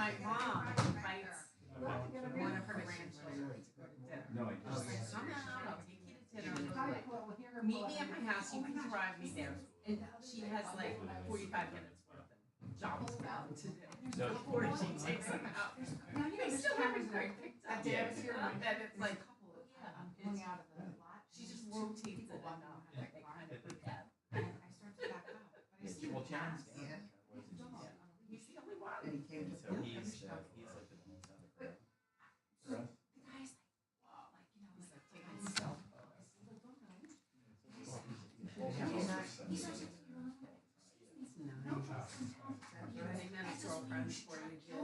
my mom invites one of her grandchildren to go to dinner. No, I She's like, come out, I'll take you to dinner. Meet me at my house, you can drive me there. And she has like 45 minutes worth of jobs to do before she takes them out. They still haven't quite picked up yet. That it's like, yeah, she just rotates it enough that they kind of forget. Well, John's down. He's the only one. And he came to So Pelham. he's like the most The guy's like, whoa, like, you know, he's like taking himself photos. He starts to he's nice. And then his girlfriend before you do.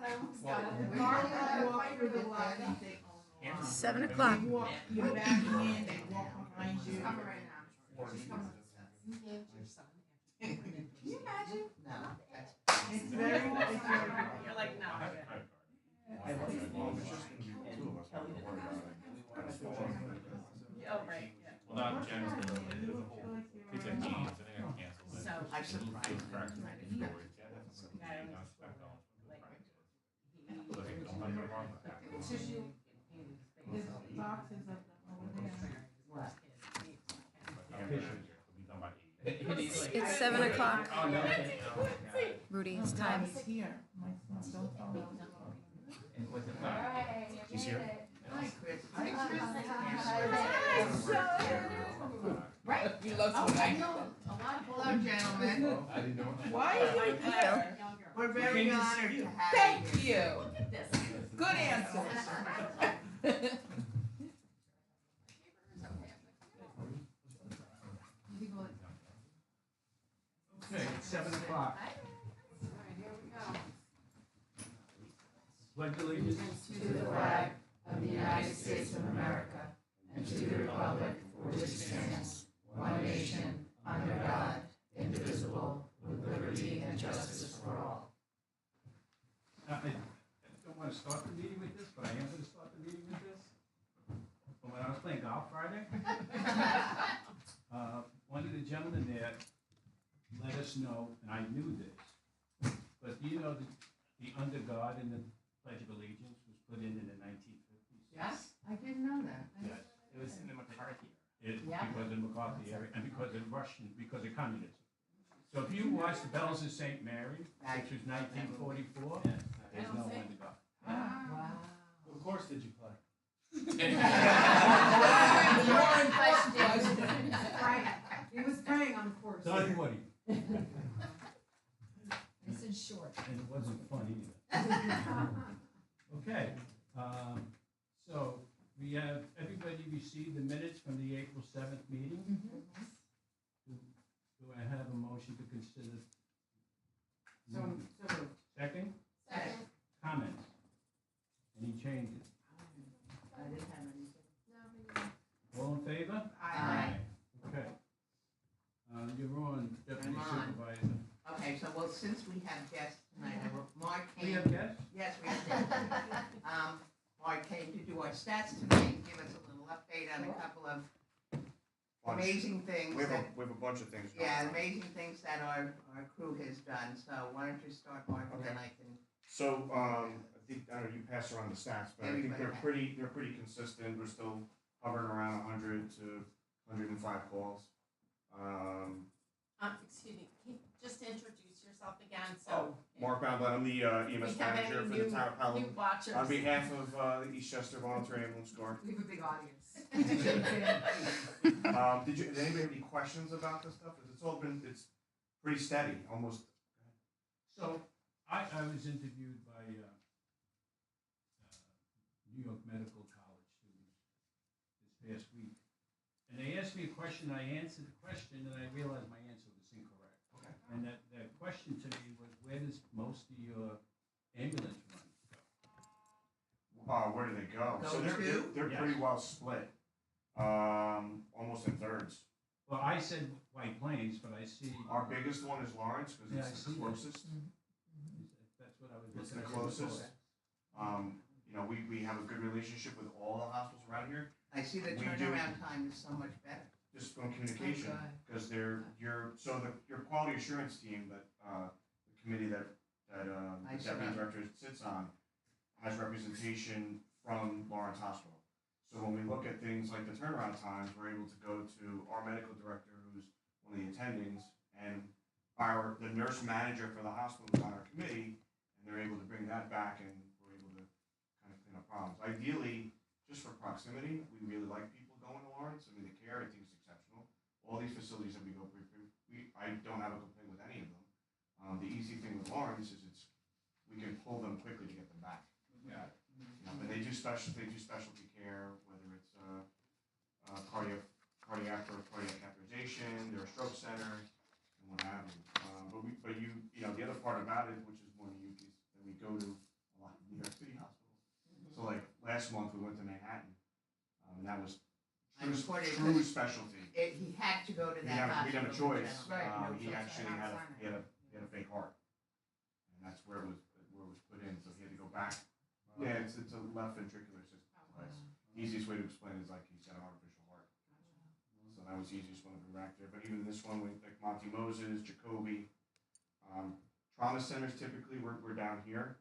I almost got up. Marla walked through the line. 7 o'clock. You back in, they walk behind you. She's coming right now. She's coming. You named your son. Can you imagine? No, that's. It's very, You're like, no. Oh, right, yeah. Well, not Jen's gonna do it. There's a whole, kids have meetings, and they're gonna cancel it. So, I surprised Practice him. afterwards. Yeah, that's something guy you was don't expect all from like, practice. So they don't have no wrong with that. it's just you. There's boxes of them over there. What? Pictures will be done by 8. It's 7 o'clock. Oh, no. Rudy, it's time. He's here. My son, don't fall out. And was it not? He's here. Hi, Chris. Right? You love to like. Hello, gentlemen. I didn't know. Why are you here? We're very honored to have you. Thank you. Look at this. Good answer. Okay, it's 7 o'clock. Pledge allegiance To the flag of the United States of America and to the republic for which it stands, one nation, under God, indivisible, with liberty and justice for all. I don't want to start the meeting with this, but I am going to start the meeting with this. When I was playing golf Friday, one of the gentlemen there let us know, and I knew this, but do you know that the under God in the Pledge of Allegiance was put in the 1950s? Yes, I didn't know that. Yes. It was in the McCarthy. Yeah. Because of the McCarthy area and because of Russian, because of communism. So if you watch the Bells of St. Mary, which was 1944, there's no under God. Wow. What course did you play? He was praying on the course. Dunwoody. This is short. And it wasn't fun either. Okay, so we have, everybody received the minutes from the April 7th meeting. Do I have a motion to consider? So moved. Second? Second. Comments? Any changes? I didn't have anything. All in favor? Aye. Okay. You're on, Deputy I'm on. Supervisor. Okay, so well, since we have guests tonight, Mark We came. have guests? Yes, we have guests. Mark came to do our stats tonight, give us a little update on a couple of amazing things We have that, we have a bunch of things. going yeah, on. amazing things that our crew has done. So why don't you start, Mark, and then I can. So, I think, I don't know, you passed around the stats, but I think Everybody they're pretty consistent. We're still hovering around 100 to 105 calls. Excuse me, can you just introduce yourself again, so. Mark Boundlet, I'm the EMS We have manager any for the town of new Pelham. watchers. On behalf of the Eastchester Volunteer Ambulance Corps. We have a big audience. Did anybody have any questions about this stuff? 'Cause it's pretty steady, almost. So, I was interviewed by New York Medical College students this past week. And they asked me a question, I answered the question, and I realized my answer was incorrect. Okay. And that question to me was, where does most of your ambulance runs go? Where do they go? Go So to? they're Yes. pretty well split, almost in thirds. Well, I said White Plains, but I see. Our biggest one is Lawrence because Yeah, I it's see the that. closest. That's what I was It's the looking for. closest. We have a good relationship with all the hospitals around here, I see the We do. turnaround time is so much better. just from communication, Okay. because your quality assurance team that the committee that I the saw deputy that. director sits on has representation from Lawrence Hospital. So when we look at things like the turnaround times, we're able to go to our medical director, who's one of the attendings, and the nurse manager for the hospital is on our committee, and they're able to bring that back, and we're able to kind of clean up problems. Ideally, just for proximity, we really like people going to Lawrence. I mean, the care, I think, is exceptional. All these facilities that we go through, I don't have a complaint with any of them. The easy thing with Lawrence is we can pull them quickly to get them back. Yeah. But they do specialty care, whether it's cardiac or cardiac catheterization, they're a stroke center, and what have you. But the other part about it, which is more unique, is that we go to a lot of New York City hospitals. So like last month we went to Manhattan, and that was I reported true that specialty. He had to go to We that didn't have a hospital. choice. Right. He actually had a fake heart, and that's where it was put in. So he had to go back. Yeah, it's a left ventricular system device. The easiest way to explain it is like he's got an artificial heart. So that was the easiest one to bring back there. But even this one with like Monty Moses, Jacoby, trauma centers typically we're down here.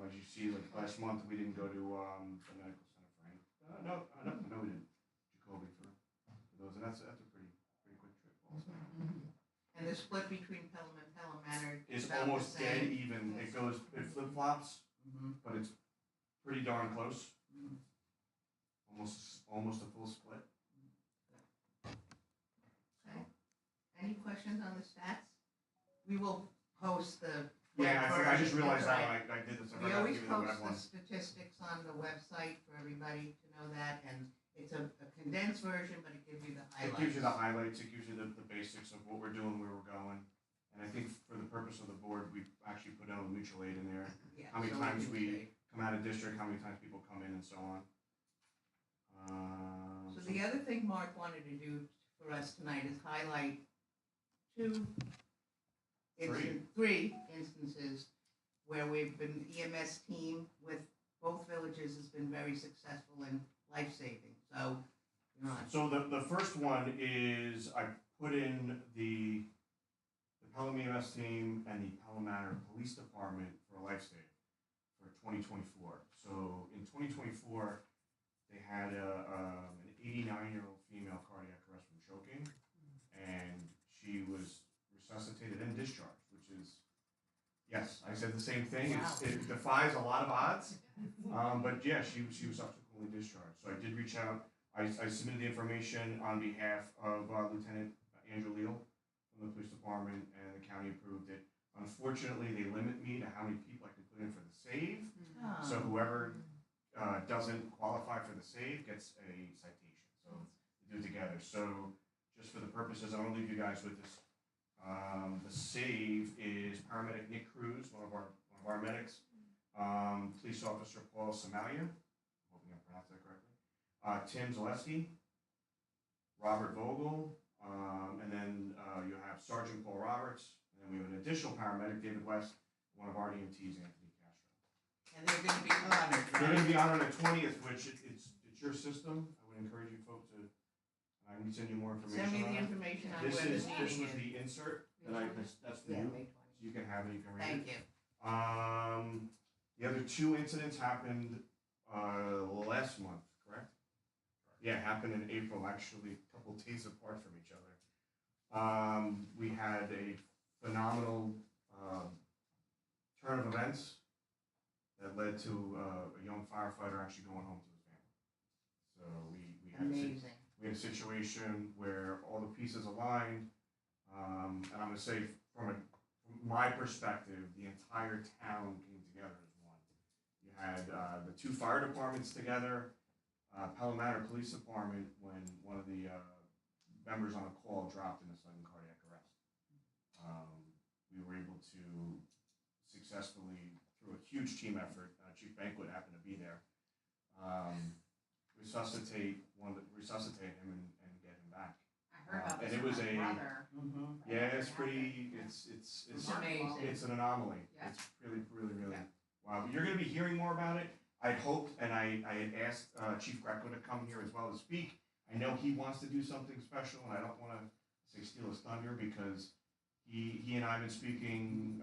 As you see, like last month we didn't go to the medical center for any. No, we didn't. Jacoby for those, and that's a pretty quick trip also. And the split between Pelham and Pelham Manor is It's about the almost dead same. even. It flip flops, but it's pretty darn close. Almost a full split. Okay. Any questions on the stats? We will post the. Yeah, I just version, realized that right. when I did this. I We forgot to always give you the web post one. the statistics on the website for everybody to know that, and it's a condensed version, but it gives you the It highlights. gives you the highlights, it gives you the basics of what we're doing, where we're going. And I think for the purpose of the board, we actually put down a mutual aid in there. Yeah, How many so times can we say. come out of district, how many times people come in and so on. So the other thing Mark wanted to do for us tonight is highlight three instances where we've been, EMS team with both villages has been very successful and life-saving. So, you're on. So the first one is I put in the Pelham EMS team and the Pelham Manor Police Department for a life save for 2024. So in 2024, they had an 89-year-old female cardiac arrest from choking, and she was resuscitated and discharged, which is, yes, I said the same thing. Wow. It defies a lot of odds, but yeah, she was subsequently discharged. So I did reach out. I submitted the information on behalf of Lieutenant Andrew Leal from the police department, and the county approved it. Unfortunately, they limit me to how many people I can put in for the save. So whoever doesn't qualify for the save gets a citation. So they do it together. So just for the purposes, I'm gonna leave you guys with this. The save is paramedic Nick Cruz, one of our medics. Police officer Paul Samalia, hoping I pronounced that correctly. Tim Zaleski, Robert Vogel, and then you have Sergeant Paul Roberts, and then we have an additional paramedic, David West, one of our EMTs, Anthony Castro. And they're gonna be honored, They're going right? to be honored on the 20th, which it's your system. I would encourage you folks to. I can send you more information. Send me on the it. information on This where the was meeting is. the insert that's for Yeah, you, May so you can have it. You can read Thank it. you. The other two incidents happened last month, correct? Yeah, happened in April, actually, a couple days apart from each other. We had a phenomenal turn of events that led to a young firefighter actually going home to his family. So we had Amazing. we had a situation where all the pieces aligned, and I'm gonna say from my perspective, the entire town came together as one. You had the two fire departments together, Pelham Manor Police Department, when one of the members on a call dropped in a sudden cardiac arrest. We were able to successfully, through a huge team effort, Chief Banquet happened to be there, resuscitate him and get him back. I heard about And this it from was my a- brother. Yeah, it's pretty. It's amazing. It's an anomaly. Yeah. It's really Yeah. wow. But you're going to be hearing more about it. I hoped, and I had asked Chief Greco to come here as well to speak. I know he wants to do something special, and I don't want to say steal his thunder because he and I have been speaking,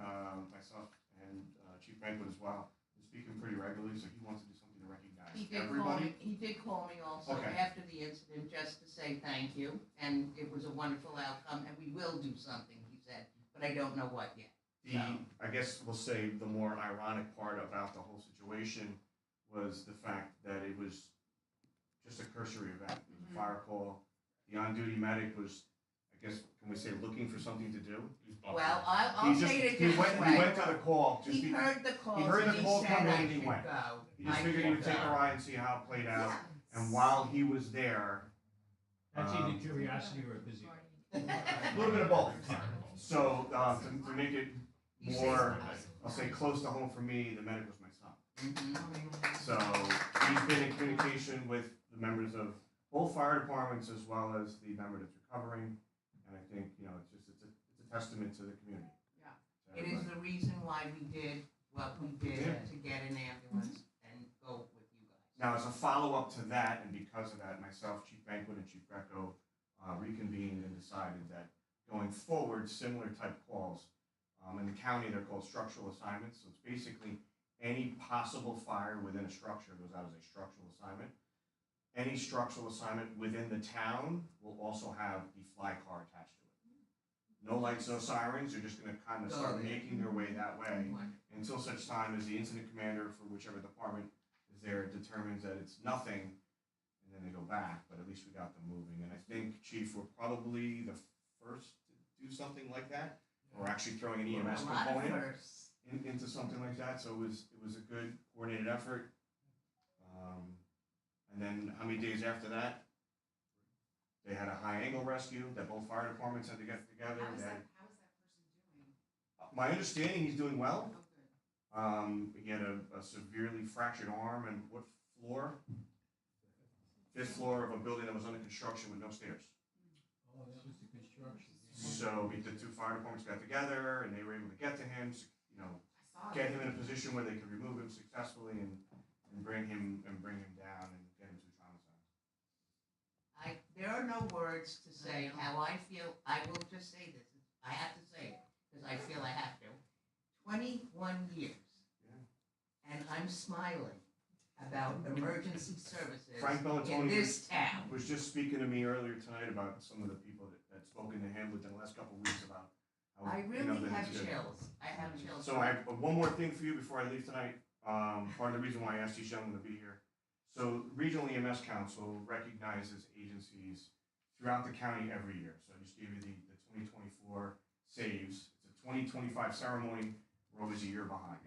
myself and Chief Banquet as well, been speaking pretty regularly, so he wants to do something to recognize He did call everybody. me, he did call me also Okay. after the incident just to say thank you, and it was a wonderful outcome, and we will do something, he said, but I don't know what yet. I guess we'll say the more ironic part about the whole situation was the fact that it was just a cursory event. It was a fire call. The on-duty medic was, I guess, can we say, looking for something to do? Well, I'll He just, say it a he different went way. to the call. Just He heard the call, he heard and the he call said come in I and he should went. go. He just I figured he should would take go. a ride and see how it played out. And while he was there, That's either curiosity or a busy. a little bit of both. So to make it more, I'll say, close to home for me, the medic was my son. Mhm. So he's been in communication with the members of both fire departments as well as the member that's recovering. And I think, it's a testament to the community. Yeah. To It is everybody. the reason why we did what we did Yeah. to get an ambulance and go with you guys. Now, as a follow-up to that, and because of that, myself, Chief Banquet, and Chief Greco reconvened and decided that going forward, similar type calls, in the county, they're called structural assignments. So it's basically any possible fire within a structure goes out as a structural assignment. Any structural assignment within the town will also have the fly car attached to it. No lights, no sirens, they're just gonna kind of Go start there. making their way that way Wonderful. until such time as the incident commander for whichever department is there determines that it's nothing, and then they go back, but at least we got them moving. And I think, Chief, we're probably the first to do something like that. We're actually throwing an EMS A lot of component firsts. into something like that, so it was a good coordinated effort. And then how many days after that, they had a high angle rescue that both fire departments had to get together. How is They that had- person doing? My understanding, he's doing well. Oh, good. He had a severely fractured arm, and what floor? Fifth floor of a building that was under construction with no stairs. Oh, that was the construction. So the two fire departments got together, and they were able to get to him, I saw get it. him in a position where they could remove him successfully and bring him down and get him to a trauma center. There are no words to say how I feel. I will just say this. I have to say it because I feel I have to. 21 years. Yeah. And I'm smiling about emergency services Frank in Bellatoni this town. was just speaking to me earlier tonight about some of the people that spoken to him within the last couple of weeks about how, I really that have it's good. chills. I have chills. So I have one more thing for you before I leave tonight. Part of the reason why I asked these gentlemen to be here. So Regional EMS Council recognizes agencies throughout the county every year. So I just gave you the 2024 saves. It's a 2025 ceremony. We're always a year behind.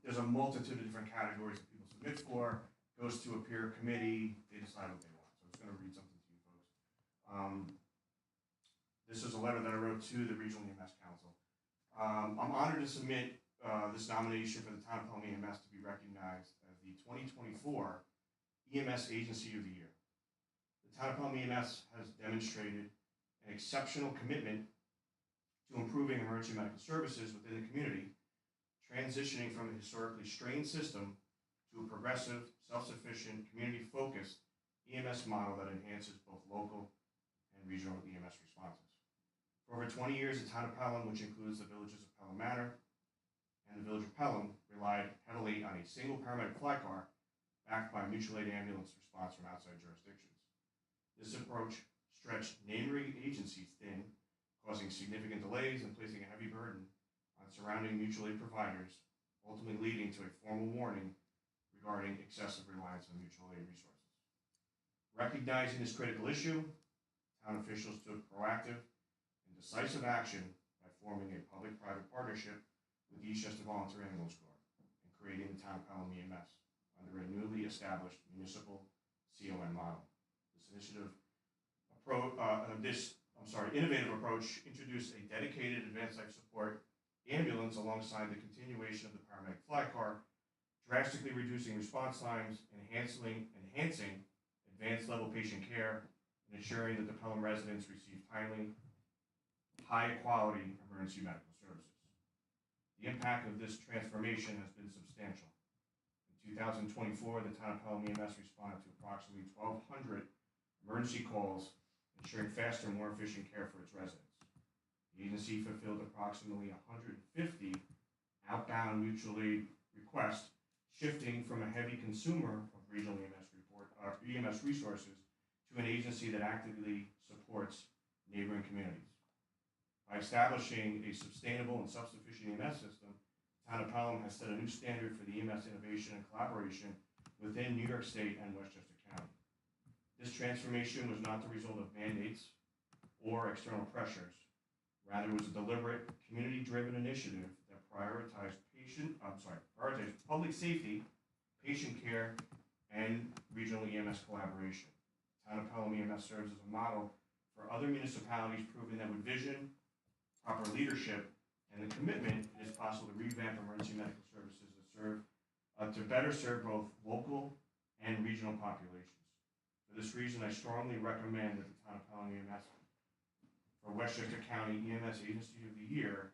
There's a multitude of different categories that people submit for. Goes to a peer committee. They decide what they want. So I'm just going to read something to you folks. This is a letter that I wrote to the Regional EMS Council. I'm honored to submit this nomination for the Town of Pelham EMS to be recognized as the 2024 EMS Agency of the Year. The Town of Pelham EMS has demonstrated an exceptional commitment to improving emergency medical services within the community, transitioning from a historically strained system to a progressive, self-sufficient, community-focused EMS model that enhances both local and regional EMS responses. For over 20 years, the Town of Pelham, which includes the villages of Pelham Manor and the village of Pelham, relied heavily on a single paramedic fly car backed by mutual aid ambulance response from outside jurisdictions. This approach stretched neighboring agencies thin, causing significant delays and placing a heavy burden on surrounding mutual aid providers, ultimately leading to a formal warning regarding excessive reliance on mutual aid resources. Recognizing this critical issue, town officials took proactive and decisive action by forming a public-private partnership with the Eastchester Volunteer Ambulance Corps and creating the Town of Pelham EMS under a newly established municipal CON model. Innovative approach introduced a dedicated advanced life support ambulance alongside the continuation of the paramedic fly car, drastically reducing response times, enhancing advanced level patient care, and ensuring that the Pelham residents receive timely, high quality emergency medical services. The impact of this transformation has been substantial. In 2024, the Town of Pelham EMS responded to approximately 1,200 emergency calls, ensuring faster and more efficient care for its residents. The agency fulfilled approximately 150 outbound mutual aid requests, shifting from a heavy consumer of regional EMS resources to an agency that actively supports neighboring communities. By establishing a sustainable and self-sufficient EMS system, the Town of Pelham has set a new standard for the EMS innovation and collaboration within New York State and Westchester County. This transformation was not the result of mandates or external pressures. Rather, it was a deliberate, community-driven initiative that prioritized public safety, patient care, and regional EMS collaboration. Town of Pelham EMS serves as a model for other municipalities, proving that with vision, proper leadership, and the commitment, it is possible to revamp emergency medical services to better serve both local and regional populations. For this reason, I strongly recommend that the Town of Pelham EMS for Westchester County EMS Agency of the Year,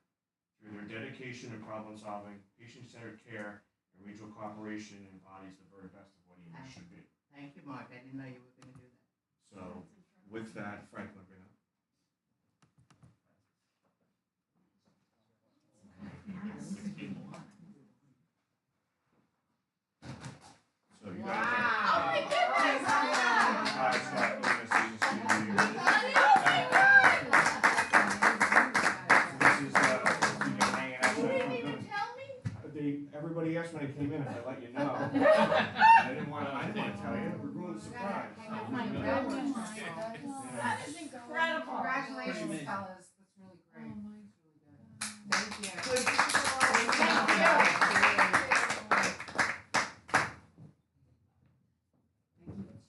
through their dedication to problem solving, patient-centered care, and regional cooperation, embodies the very best of what EMS should be. Thank you, Mark. I didn't know you were going to do that. So, with that, Frank, let me know. So you got Wow. Oh my goodness. it's got EMS Agency of the Year. This is you've been hanging out. You didn't even tell me? Everybody asked when I came in if I let you know. I didn't want to tell you. We're ruining the surprise. That is incredible. Congratulations, fellas. That's really great. Thank you. Good.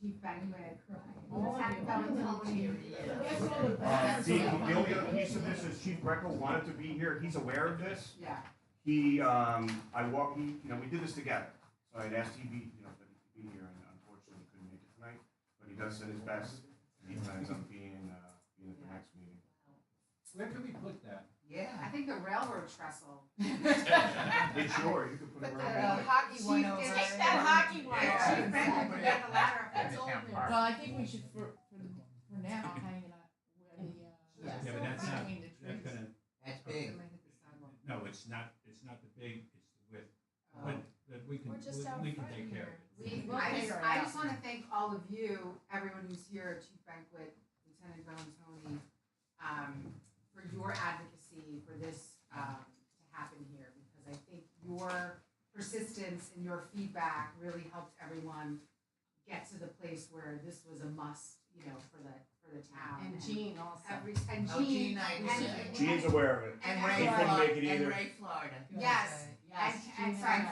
Chief Banquet. The only other piece of this is Chief Greco wanted to be here. He's aware of this. Yeah. We did this together. So I'd asked that he be here, and unfortunately he couldn't make it tonight. But he does send his best. He plans on being at the next meeting. Where can we put that? Yeah. I think the railroad trestle. It's yours. You could put it The wherever. hockey one over. Take that hockey one. Yeah. Chief Banquet could get the ladder up. That's all there. Well, I think we should, for now, hang it up where the, Yes. Yeah, but that's not, between the that's trees. gonna, That's big. no, it's not the big, it's the width. Oh. But we can, We're just out we can front take care of here. it. We'll I figure it I out. just want to thank all of you, everyone who's here, Chief Banquet, Lieutenant Valentoni, for your advocacy for this to happen here, because I think your persistence and your feedback really helped everyone get to the place where this was a must, for the town. And Jean also. And Oh, Jean, Jean, I and- was- and- Gene's aware of it. And And Ray, he couldn't make it and either. Ray, Florida. Yes, Yes. and Jean sorry, and I.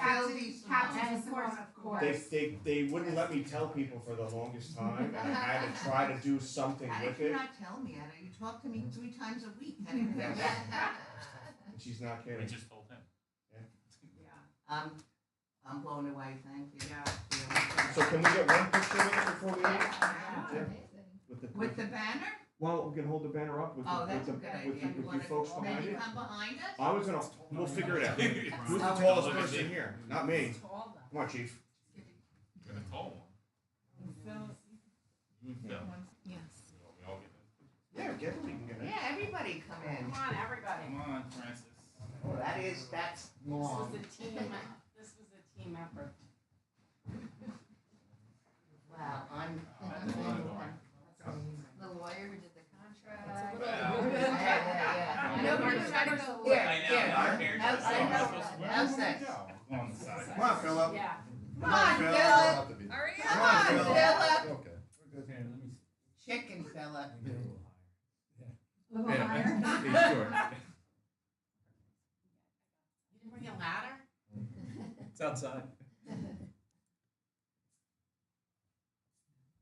Captain Simone, of course. They wouldn't let me tell people for the longest time, and I had to try to do something How with did you it. not tell me, Anna? You talk to me 3 times a week. How did you know? And she's not We kidding. just told him. Yeah. I'm blown away, thank you. Yeah. So can we get one picture with it before we leave? Yeah. With the banner? Well, we can hold the banner up with Oh, the, that's a with good the, idea. with the, You with wanna- you folks behind Maybe it. come behind us? I was gonna, we'll figure it out. Who's the Don't tallest look at person me. here? Not me. Tall though. Come on, chief. You're the tall one. Big No. ones. Yes. We all get those. Yeah, get it, you can get it. Yeah, everybody come in. Come on, everybody. Come on, Francis. Oh, that's long. This was a team effort. Wow, I'm. The lawyer who did the contract. Yeah. Nobody Here, tried to go. here, I know, here. our hair's How's just- that? I'm supposed to wear How's it. that? Go on the side. Come on, Philip. Yeah. Come on, Philip. Hurry Come up. on, Philip. Okay. Here, let me Chicken Philip. get a little higher. A little higher. Be sure. You didn't bring a ladder? It's outside.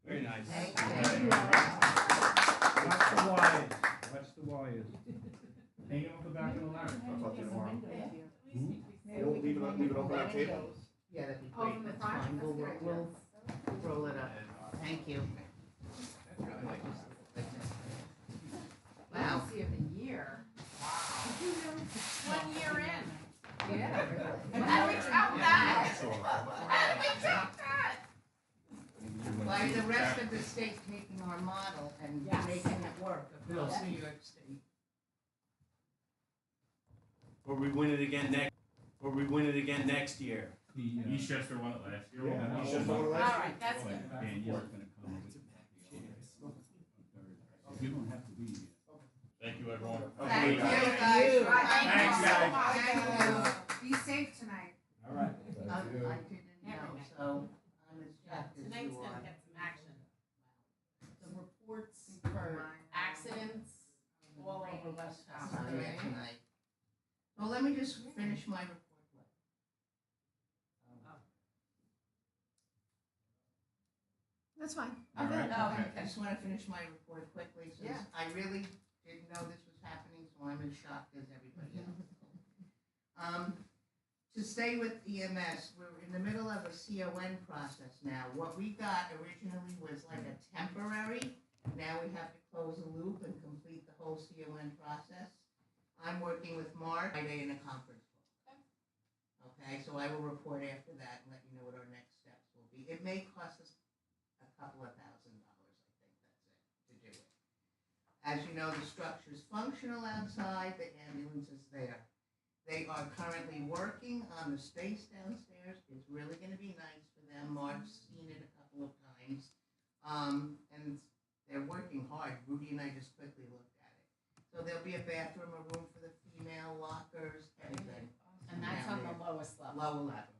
Very nice. Thank you. Watch the wires. Watch the wires. Hang it off the back of the ladder. I'll talk to you tomorrow. Maybe We'll we leave can it open on the table. Yeah, that'd be Oh, great. from the That's front? fine. That's a good We'll roll it up. Thank you. Wow. Agency of the year. 1 year in. Yeah. How do we top that? How do we top that? Why the rest of the state taking our model and Yes. making it work across New York State? or we win it again next year. Eastchester won it last year. Yeah, Eastchester won it All last right, that's good. Danielle's gonna come with the You don't have to be here. Thank you, everyone. Thank you, Okay. guys. Thanks, guys. Thank you. Be safe tonight. All right. I didn't know, so I'm as shocked as Tonight's you gonna are. get some action. The reports for accidents all over Westchester. Sorry, tonight. Well, let me just finish my report. That's fine. All right. I just want to finish my report quickly, since Yeah. I really didn't know this was happening, so I'm as shocked as everybody else. To stay with EMS, we're in the middle of a CON process now. What we got originally was like a temporary. Now we have to close the loop and complete the whole CON process. I'm working with Mark Friday in a conference call. Okay, so I will report after that and let you know what our next steps will be. It may cost us a couple of $1,000, I think that's it, to do it. As you know, the structure's functional outside, the ambulance is there. They are currently working on the space downstairs. It's really gonna be nice for them. Mark's seen it a couple of times. And they're working hard. Rudy and I just quickly looked at it. So there'll be a bathroom, a room for the female lockers, everything. And that's on the lowest level. Lower level.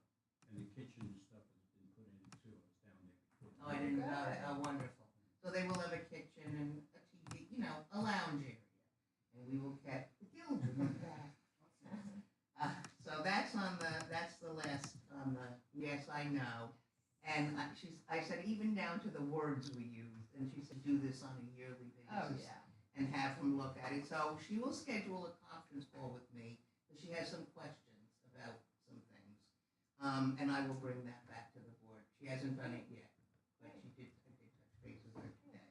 And the kitchen stuff has been put in too, it's down there before. Oh, I didn't know that. Oh, wonderful. So they will have a kitchen and a TV, you know, a lounge area. And we will get the guild room back. So that's the last on the, yes, I know. And I said, even down to the words we use, and she said, do this on a yearly basis. Oh, yeah. And have him look at it. So she will schedule a conference call with me, because she has some questions about some things. And I will bring that back to the board. She hasn't done it yet, but I did touch base with her today.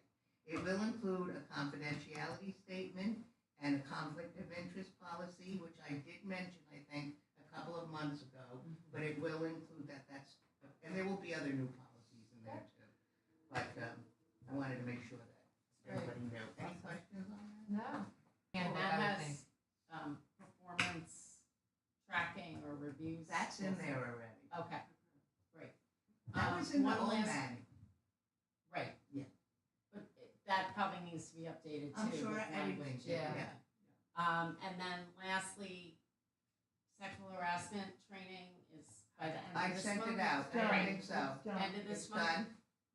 It will include a confidentiality statement and a conflict of interest policy, which I did mention, I think, a couple of months ago, but it will include that, and there will be other new policies in there too. But I wanted to make sure that everybody knew. Any questions on that? No. And Cool, that everything. has, performance tracking or reviews. That's in there already. Okay, great. That was in the one old last- manual. Right. Yeah. But that probably needs to be updated too. I'm sure with everything language. should, Yeah. yeah. And then lastly, sexual harassment training is by the end I of this sent month. it out, I Right. think so. End of this It's month. done?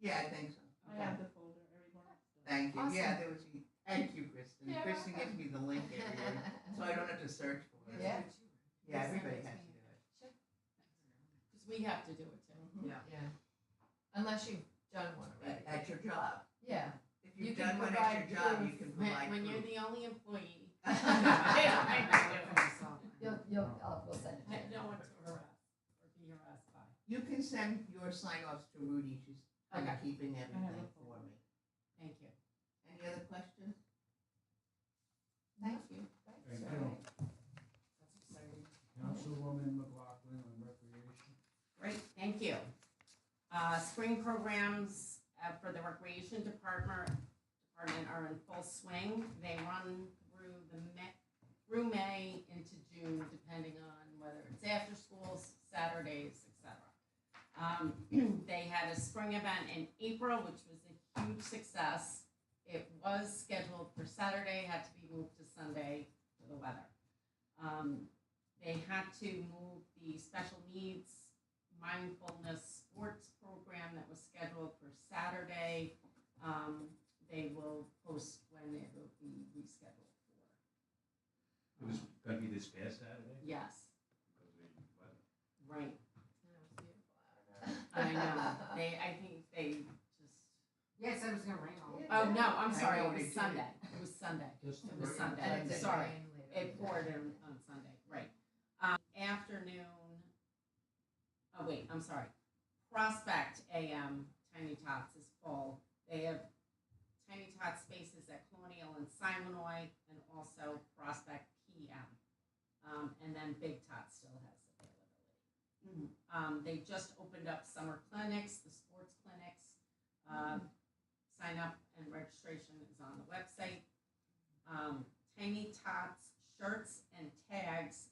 Yeah, I think so. Okay. Thank you. Awesome. Yeah, there was, thank you, Kristen. Yeah. Kristen gives me the link every year, so I don't have to search for it. Yeah. Yeah, everybody has to do it. Because we have to do it too. Yeah. Unless you've done one already. At your job. Yeah. If You you've can done one at your provide job, proof. you can provide When you're proof. the only employee. We'll send it to you. No one to harass or be harassed by. You can send your sign-offs to Rudy, she's kind of Okay. keeping everything for me. Thank you. Any other questions? Thank you. Thank you. That's exciting. Councilwoman McLaughlin on recreation. Great, thank you. Spring programs for the Recreation Department are in full swing. They run through May into June, depending on whether it's after schools, Saturdays, etc. They had a spring event in April, which was a huge success. It was scheduled for Saturday, had to be moved to Sunday for the weather. They had to move the special needs mindfulness sports program that was scheduled for Saturday. They will post when it will be rescheduled for. It was gonna be this past Saturday? Yes, Because of the weather. right. It was beautiful out. I know. I think they just. Yes, it was gonna rain all. Oh no, I'm sorry. know It they was did. Sunday. It was Sunday. Just It was the- Sunday. And it did Sorry. rain later. It poured on Sunday. Right. Afternoon. Oh wait, I'm sorry. Prospect AM Tiny Tots is full. They have Tiny Tot spaces at Colonial and Simonoy, and also Prospect PM. And then Big Tot still has availability. They just opened up summer clinics, the sports clinics. Sign up and registration is on the website. Tiny Tots shirts and tags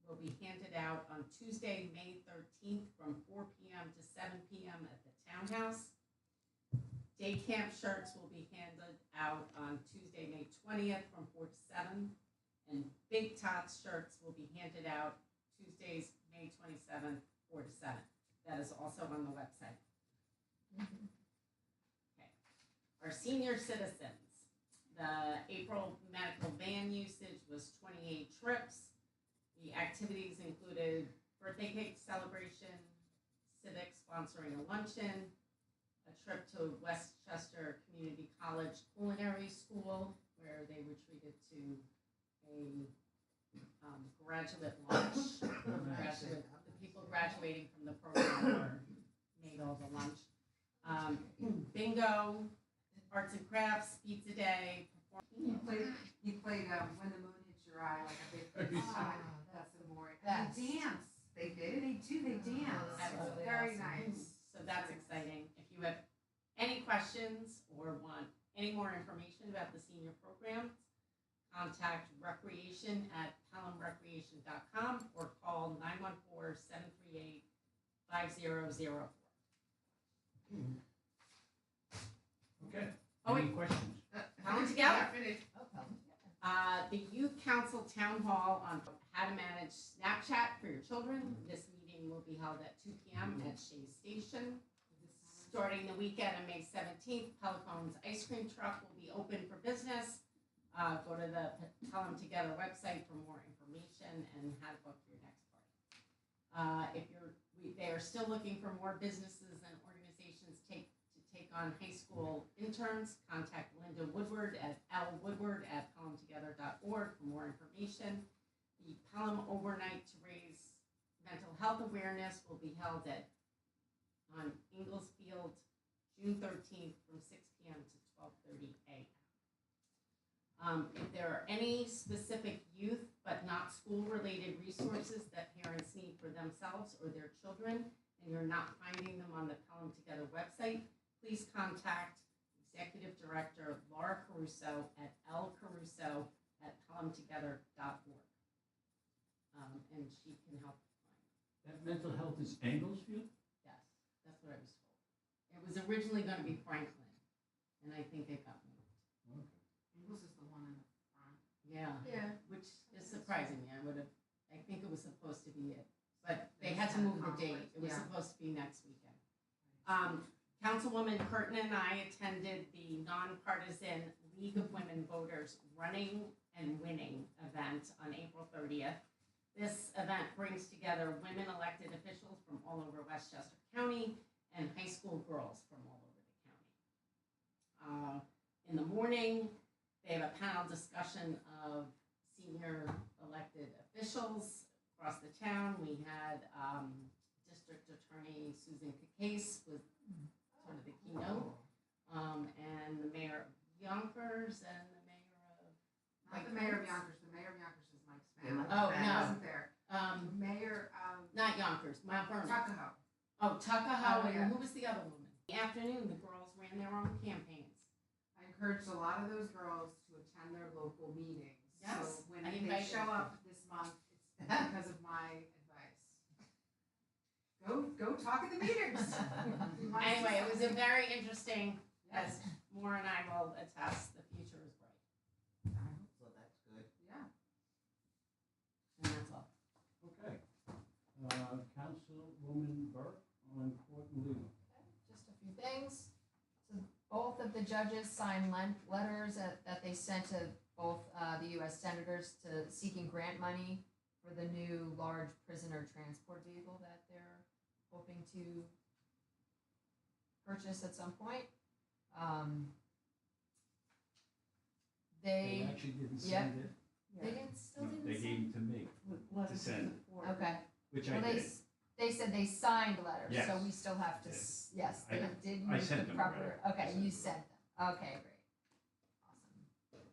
will be handed out on Tuesday, May 13th from 4 p.m. to 7 p.m. at the Townhouse. Day camp shirts will be handed out on Tuesday, May 20th from 4 to 7. And Big Tots shirts will be handed out Tuesdays, May 27th, 4 to 7. That is also on the website. Okay. Our senior citizens, the April medical van usage was 28 trips. The activities included birthday cake celebration, civic sponsoring a luncheon, a trip to Westchester Community College Culinary School, where they were treated to a graduate lunch. The people graduating from the program made all the lunch. Bingo, arts and crafts, pizza day. You played When the Moon Hits Your Eye, like a big that's the more. And they dance. They did? They do, they dance. That's It's really very awesome. nice. So that's exciting. If you have any questions or want any more information about the senior program, contact recreation@pelhamrecreation.com or call 914-738-5004. Okay. Oh, Any wait. questions? Pelham Together. Finished. Oh, Pelham. The Youth Council Town Hall on how to manage Snapchat for your children. This meeting will be held at 2 p.m. at Shea Station. Starting the weekend on May 17th, Pelham's ice cream truck will be open for business. Go to the Pelham Together website for more information and how to book your next party. They are still looking for more businesses and organizations to take on high school interns. Contact Linda Woodward at lwoodward@pelhamtogether.org for more information. The Pelham Overnight to raise mental health awareness will be held on Inglesfield, June 13th from 6 p.m. to 12:30 a.m. If there are any specific youth but not school-related resources that parents need for themselves or their children, and you're not finding them on the Pelham Together website, please contact Executive Director Laura Caruso at lcaruso@pelhamtogether.org. And she can help you find it. That mental health is Anglesfield? Yes, that's what I was told. It was originally going to be Franklin, and I think it got moved. Okay. Ingles is the one in the front. Yeah. Yeah. Which is surprising me. I think it was supposed to be it, but they had to move the date. It was Yeah. supposed to be next weekend. Councilwoman Curtin and I attended the nonpartisan League of Women Voters Running and Winning event on April 30th. This event brings together women elected officials from all over Westchester County and high school girls from all over the county. In the morning, they have a panel discussion of senior elected officials across the town. We had District Attorney Susan Cacase was sort of the keynote, and the mayor of Yonkers and the mayor of Not the mayor of Yonkers. The mayor of Yonkers is Mike Yeah, Spann. Oh, He no. wasn't there. Mayor, not Yonkers, Mount Vernon. Tuckahoe. Oh, Tuckahoe, Oh, yeah. and who was the other woman? In the afternoon, the girls ran their own campaigns. I encouraged a lot of those girls to attend their local meetings. Yes, So when I they invited show them. up this month, it's because of my advice. Go talk at the meetings. We want to see Anyway, it was a something. very interesting, Yes. as Maura and I will attest, the future is bright. So that's good. Yeah. And that's all. Okay. Councilwoman Burke on court and legal. Just a few things. So both of the judges signed letters that they sent to both the U.S. senators to seeking grant money for the new large prisoner transport vehicle that they're hoping to purchase at some point. They They actually didn't Yep. send it. they didn't still No, didn't they sign? gave it to me, to send, Okay. which Well, I did. they said they signed letters, so Yes. we still have to, yes, they I- did I use sent the them proper, already. I okay, sent you them. sent them, okay, great.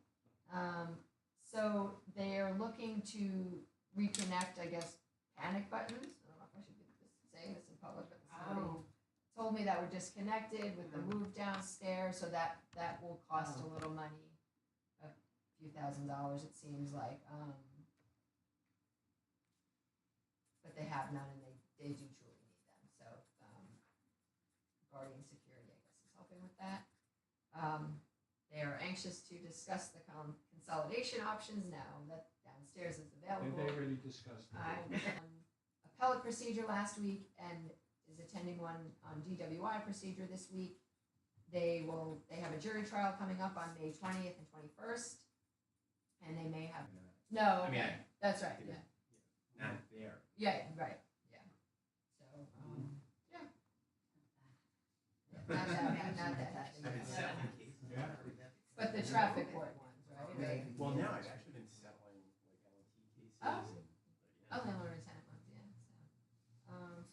Awesome. So they're looking to reconnect, I guess, panic buttons, I don't know if I should be saying this in public, but somebody Oh. told me that were disconnected with the move downstairs, so that will cost a little money, a few $1,000s, it seems like, they have none and they do truly need them. So, Guardian Security, I guess, is helping with that. They are anxious to discuss the consolidation options now that downstairs is Did available. they already discuss that? Appellate procedure last week and is attending one on DWI procedure this week. They have a jury trial coming up on May 20th and 21st. And they may have, no, I mean, that's right, yeah. Not there. Yeah, right, yeah. So, yeah. Not that. I've been settling cases. Yeah. But the traffic court ones, right? Maybe. Well, now I've actually been settling like LNT cases. Oh. and, Oh, the Lawrence Tenant ones, yeah,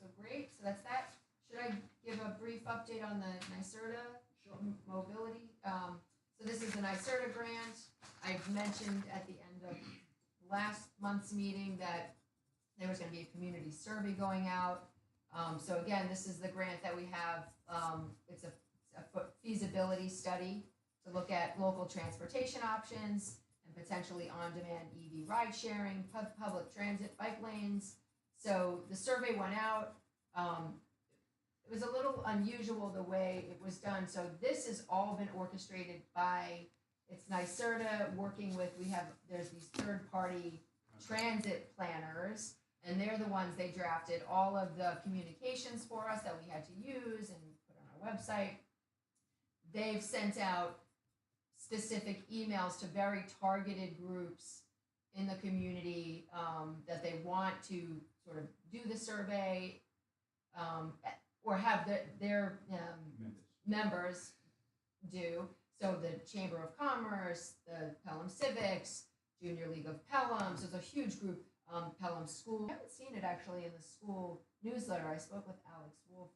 so great, so that's that. Should I give a brief update on the NYSERDA mobility? So this is the NYSERDA grant. I've mentioned at the end of last month's meeting that there was gonna be a community survey going out. So again, this is the grant that we have, it's a feasibility study to look at local transportation options and potentially on-demand EV ride sharing, public transit, bike lanes. So the survey went out. It was a little unusual the way it was done. So this has all been orchestrated by, it's NYSERDA working with, there's these third-party transit planners, and they're the ones, they drafted all of the communications for us that we had to use and put on our website. They've sent out specific emails to very targeted groups in the community that they want to sort of do the survey or have their members do. So the Chamber of Commerce, the Pelham Civics, Junior League of Pelham, so it's a huge group. Pelham School. I haven't seen it actually in the school newsletter. I spoke with Alex Wolf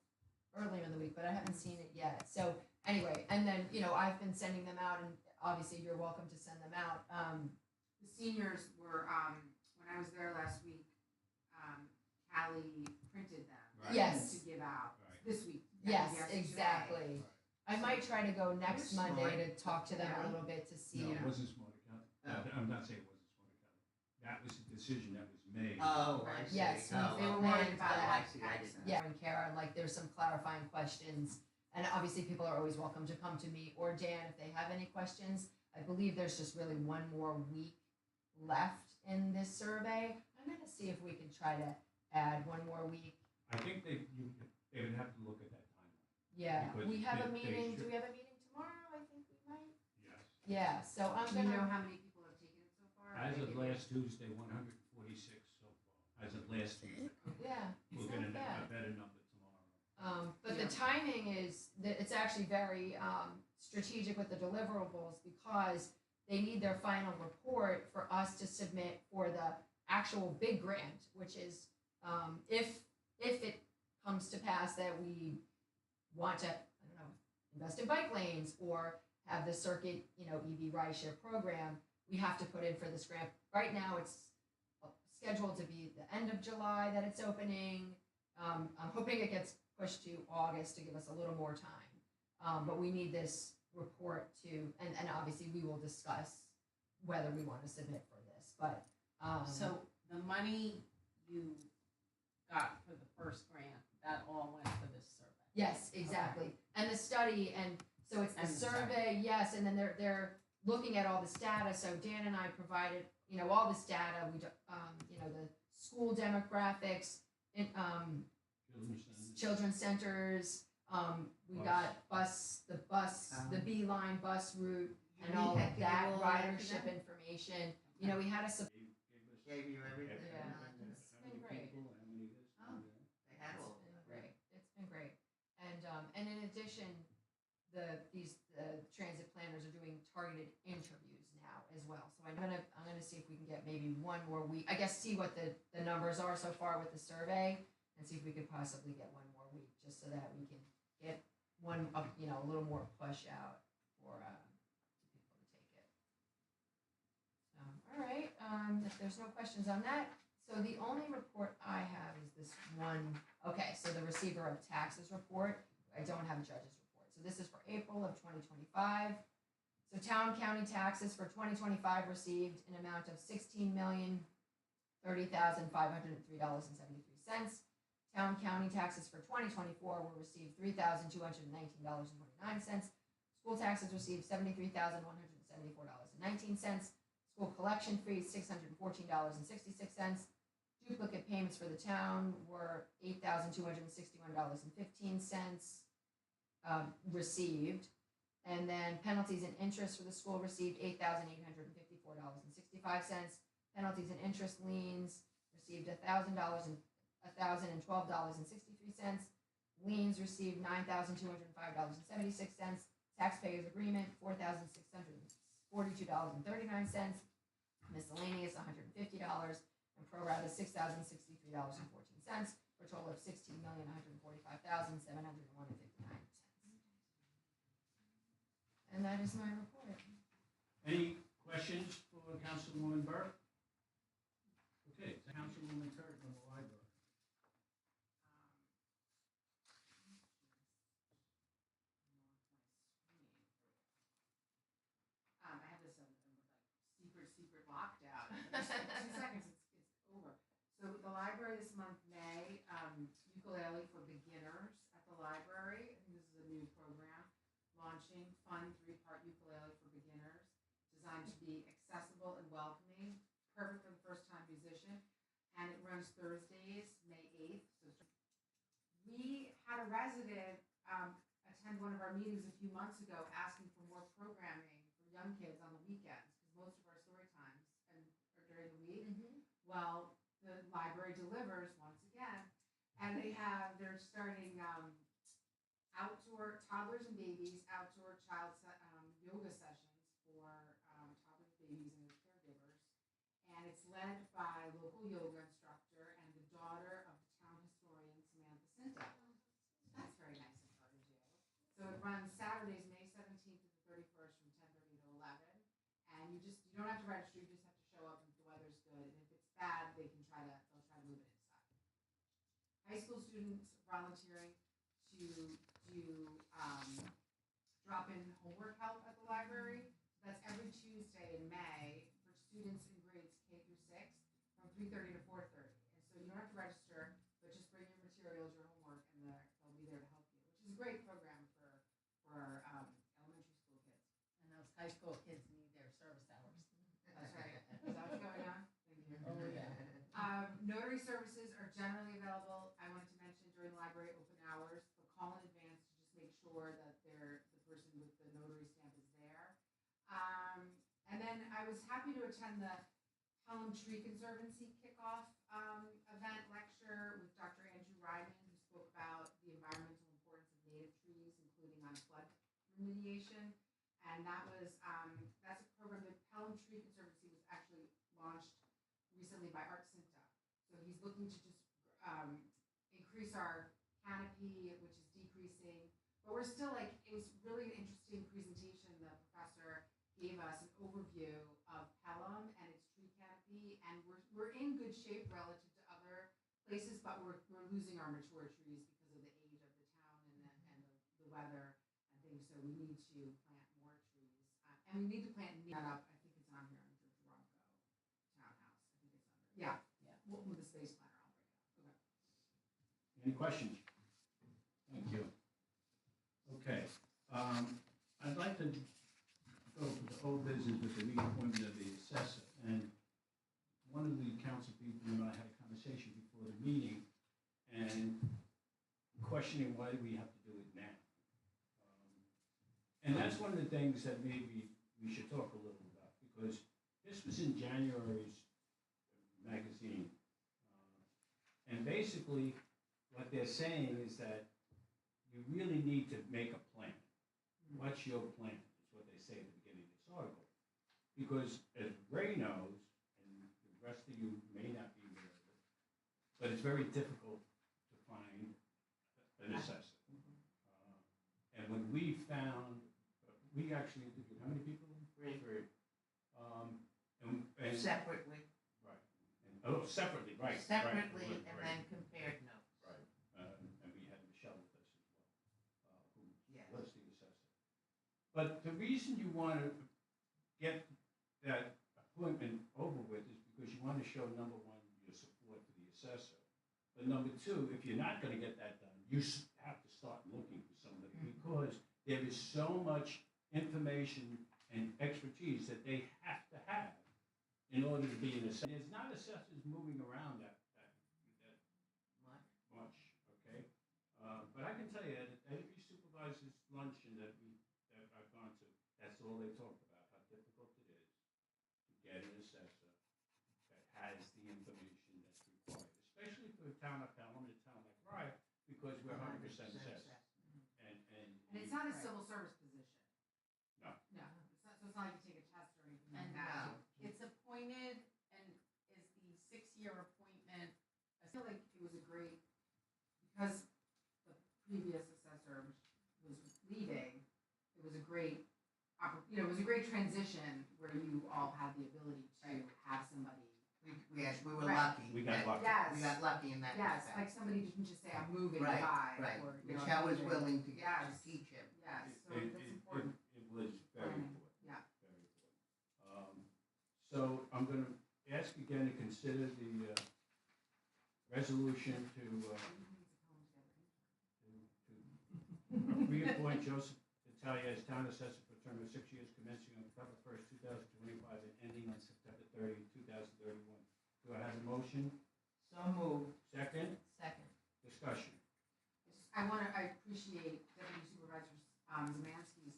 earlier in the week, but I haven't seen it yet. So anyway, and then, I've been sending them out, and obviously you're welcome to send them out. The seniors were, when I was there last week, Callie printed them. Right. Yes. To give out Right. this week. Yes, Yesterday. exactly. I might try to go next You're Monday smart. to talk to them Yeah. a little bit to see. No, it wasn't Smarter County. Oh. I'm not saying it wasn't Smarter County. That was a decision that was made. Oh, I see. Yes, Oh, they were okay. worried about Oh, like I see, I didn't know. Yeah, and Kara, and like there's some clarifying questions. And obviously people are always welcome to come to me or Dan if they have any questions. I believe there's just really one more week left in this survey. I'm gonna see if we can try to add one more week. I think they would have to look at that timeline. Yeah, Because we have a they meeting, do should- we have a meeting tomorrow? I think we might. Yes. Yeah, so I'm Do you know gonna, how many people have taken it so far? As of Maybe- last Tuesday, 146 so far. As of last Tuesday. yeah, We'll it's get not a bad. better number tomorrow. But Yeah. the timing is, that it's actually very strategic with the deliverables because they need their final report for us to submit for the actual big grant, which is if it comes to pass that we want to, I don't know, invest in bike lanes or have the circuit, EV rideshare program, we have to put in for this grant. Right now, it's scheduled to be the end of July that it's opening. I'm hoping it gets pushed to August to give us a little more time. But we need this report to, and obviously we will discuss whether we want to submit for this, but. So the money you got for the first grant, that all went for this survey? Yes, exactly. And the study, and so it's the And the study. survey, yes, and then they're looking at all this data. So Dan and I provided, all this data, the school demographics, children's centers, we got the Beeline bus route and all of that ridership information. We had a, Gave you everything. Yeah. It's been great. They had all of that. It's been great. And in addition, the transit planners are doing targeted interviews now as well. So I'm gonna see if we can get maybe one more week, I guess, see what the numbers are so far with the survey and see if we could possibly get one more week just so that we can get one, a little more push out for people to take it. So, all right, if there's no questions on that, so the only report I have is this one. Okay, so the receiver of taxes report. I don't have a judge's report. So this is for April of 2025. So town county taxes for 2025 received an amount of $16,030,503.73. cents. Town county taxes for 2024 were received $3,219.29. School taxes received $73,174.19. School collection fees $614.66. Duplicate payments for the town were $8,261.15 received. And then penalties and interest for the school received $8,854.65. Penalties and interest liens received $1,012.63. Liens received $9,205.76. Taxpayers agreement $4,642.39. Miscellaneous $150, and pro rata $6,063.14 for a total of $16,145,701.59. And that is my report. Any questions for Councilwoman Burke? Okay, Councilwoman Turk from the library. I have this secret lockdown. 2 seconds, it's over. So the library this month, May, ukulele for beginners at the library. I think this is a new program launching, fun 3-part ukulele for beginners, designed to be accessible and welcoming, perfect for the first-time musician. And it runs Thursdays, May 8th. So we had a resident attend one of our meetings a few months ago asking for more programming for young kids on the weekends, because most of our story times are during the week. Well, the library delivers once again, and they're starting outdoor toddlers and babies, outdoor yoga sessions for toddlers, babies, and their caregivers. And it's led by local yoga instructor and the daughter of the town historian, Samantha Cinto. That's very nice of her to do. So it runs Saturdays, May 17th to the 31st from 10:30 to 11. And you don't have to register, you just have to show up if the weather's good. And if it's bad, they'll try to move it inside. High school students volunteering to do drop-in homework help at the library. So that's every Tuesday in May for students in grades K through 6 from 3:30 to 4:30. And so you don't have to register, but just bring your materials, your homework, and they'll be there to help you, which is a great program for elementary school kids. And those high school kids need their service hours. That's right. Is that what's going on? Thank you. Oh, yeah. Notary services are generally available. I wanted to mention during library open hours, but call in advance to just make sure that the person with the notary stamp is there. And then I was happy to attend the Pelham Tree Conservancy kickoff event lecture with Dr. Andrew Ryman, who spoke about the environmental importance of native trees, including on flood remediation. And that's a program that Pelham Tree Conservancy was actually launched recently by Art Cinta. So he's looking to just increase our canopy, which is decreasing. But we're still it was really an interesting presentation. The professor gave us an overview of Pelham and its tree canopy, and we're in good shape relative to other places, but we're losing our mature trees because of the age of the town and the weather and things. So we need to plant more trees, and we need to plant up. I think it's on here under Toronto Townhouse. I think it's under. Yeah. With the space planner, I'll bring it up. Okay. Any questions? Thank you. Okay, I'd like to go to the old business with the reappointment of the assessor. And one of the council people and I had a conversation before the meeting and questioning why we have to do it now. And that's one of the things that maybe we should talk a little about, because this was in January's magazine. And basically, what they're saying is that you really need to make a plan. What's your plan, is what they say at the beginning of this article. Because as Ray knows, and the rest of you may not be aware of it, but it's very difficult to find an assessor. And when we found, we actually interviewed, how many people? Three. And Separately. right. And, separately, right. Separately, right, and right. then compared notes. Right, and we had Michelle with us as well, who Yes. was the assessor. But the reason you want to get that appointment over with is because you want to show, number one, your support for the assessor, But number two, if you're not gonna get that done, you have to start looking for somebody, because there is so much information and expertise that they have to have in order to be an assessor. There's not assessors moving around that much, okay? But I can tell you, at every supervisor's luncheon that I've gone to, that's all they talk about, how difficult it is to get an assessor that has the information that's required, especially for a town like Pelham, and a town like Riot, because we're 100% assessed. And And it's not a civil service position. No. No, so it's not like you take a test or anything like And that. no. It's appointed and is the 6-year appointment. I feel like it was a great, because the previous assessor was leaving, it was a great, it was a great transition where you all had the ability to have somebody. Yes, we were Right. lucky. We got lucky. Yes. We got lucky in that Yes, respect. like somebody didn't just say, I'm moving Right, by. right. Or, you know, Michelle was leaving. willing to Yes. teach him. Yes, so It that's important. was very Planning. important. Yeah. Very important. So I'm gonna ask again to consider the resolution to reappoint Joseph Italia as town assessor for a term of 6 years commencing on October 1st, 2025 and ending on September 30, 2031. Do I have a motion? So moved. Second? Second. Discussion. I appreciate Deputy Supervisor Zemansky's,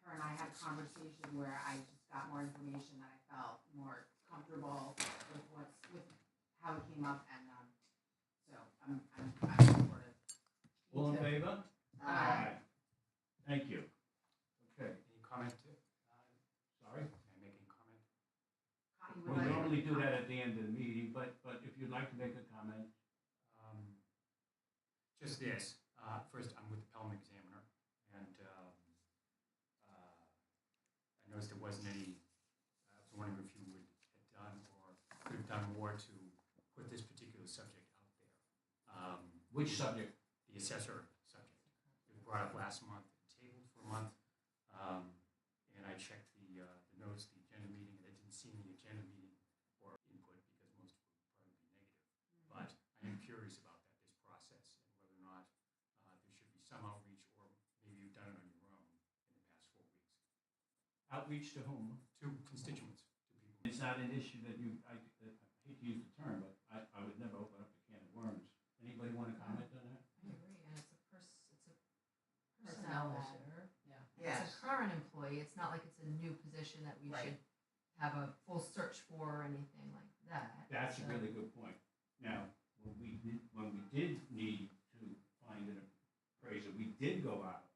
her and I had a conversation where I just got more information that I felt more comfortable with how it came up, and so I'm supportive. All in favor? Aye. Thank you. Okay, Any comment? sorry. Can I make any comment? You We would like- normally do that at the end of the meeting, but if you'd like to make a comment. Just this. First, I'm with the Pelham Examiner, and I noticed there wasn't any. I was wondering if you would have done or could have done more to put this particular subject out there. Which subject? The assessor subject. It was brought up last month, tabled for a month, and I checked the notes, the agenda meeting, and I didn't see any agenda meeting or input because most of it would probably be negative. But I am curious about this process and whether or not there should be some outreach, or maybe you've done it on your own in the past 4 weeks. Outreach to whom? To constituents, to people. It's not an issue that I hate to use the term, but I would never open up a can of worms. Anybody want to comment on that? I agree, and it's a personnel matter. It's Yes. a current employee, it's not like it's a new position that we Right. should have a full search for or anything like that. That's a So- really good point. Now, when we did need to find an appraiser, we did go out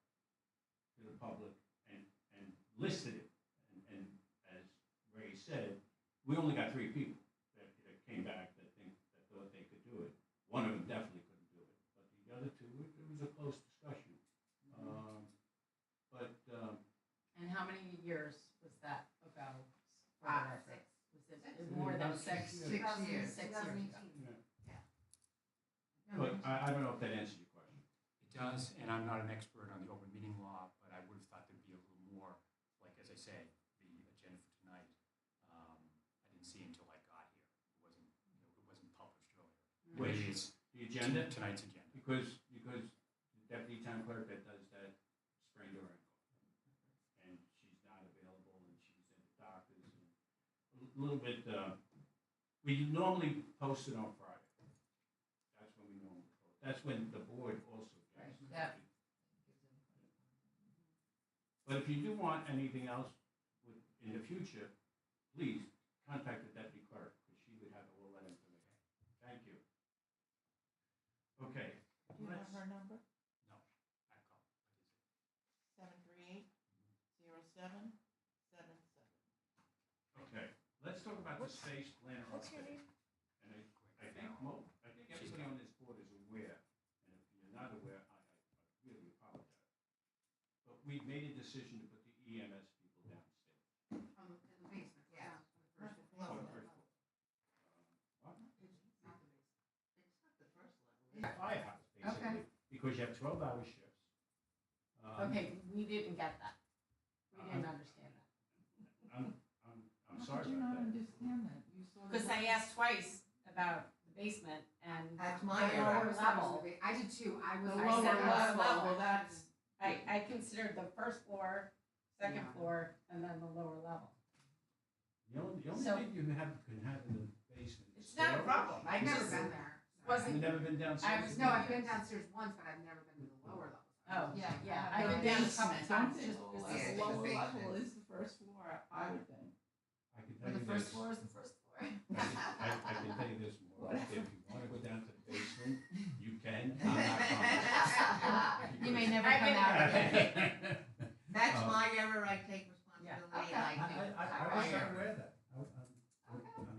to the public and listed it. And as Ray said, we only got 3 people that came back that thought they could do it. One of them definitely couldn't do it, but the other 2, it was a close discussion. And how many years was that ago? For the 6. record? Was it more than 6? 6 years. 6 years ago. 2018. But I don't know if that answers your question. It does, and I'm not an expert on the open meeting law, but I would have thought there'd be a little more, like, as I say, the agenda for tonight, I didn't see until I got here. It wasn't published earlier. Which? Maybe it's The agenda? tonight's agenda. Because the deputy town clerk that does that sprained her ankle. And she's not available, and she's at the doctor's, and a little bit, we normally post it on Friday. That's when we normally post. That's when the board also gets. Yeah. But if you do want anything else in the future, please contact the deputy clerk, because she would have all that information. Thank you. Okay. Do you have her number? No, I call. 738-0777. Okay, let's talk about the space planner What's your update. name? And I think everybody on this board is aware, and if you're not aware, I really apologize. But we've made a decision to put the EMS people downstairs. In the basement, yeah. Not the On floor. the first floor. What? It's not the first level. It's a firehouse, basically, because you have 12-hour shifts. Okay, we didn't get that. We didn't understand that. I'm How sorry could you about not that. understand that? You saw the Because I work- asked twice about the basement and That's the my lower area. level. I did too, I was. The I lower said level, level. well, that's, I considered the first floor, second Yeah. floor, and then the lower level. The only So- thing you can have in the basement is. It's not a storage. problem. I've never just- been there. Wasn't- You've never been downstairs? I was- No, I've been downstairs once, but I've never been to the lower level. Oh, Yeah. yeah, The I've been down a couple basement. times, Don't just, think just Yeah, the it's lower the level basement. is the first floor, I would think. I can Or tell the you first this. floor is the first floor. I can tell you this more. If Whatever. you wanna go down to the basement, you can. I'm not coming. You may never I've come been- out again. that's Oh. my ever, I take responsibility and Okay. I I take. was not aware of that.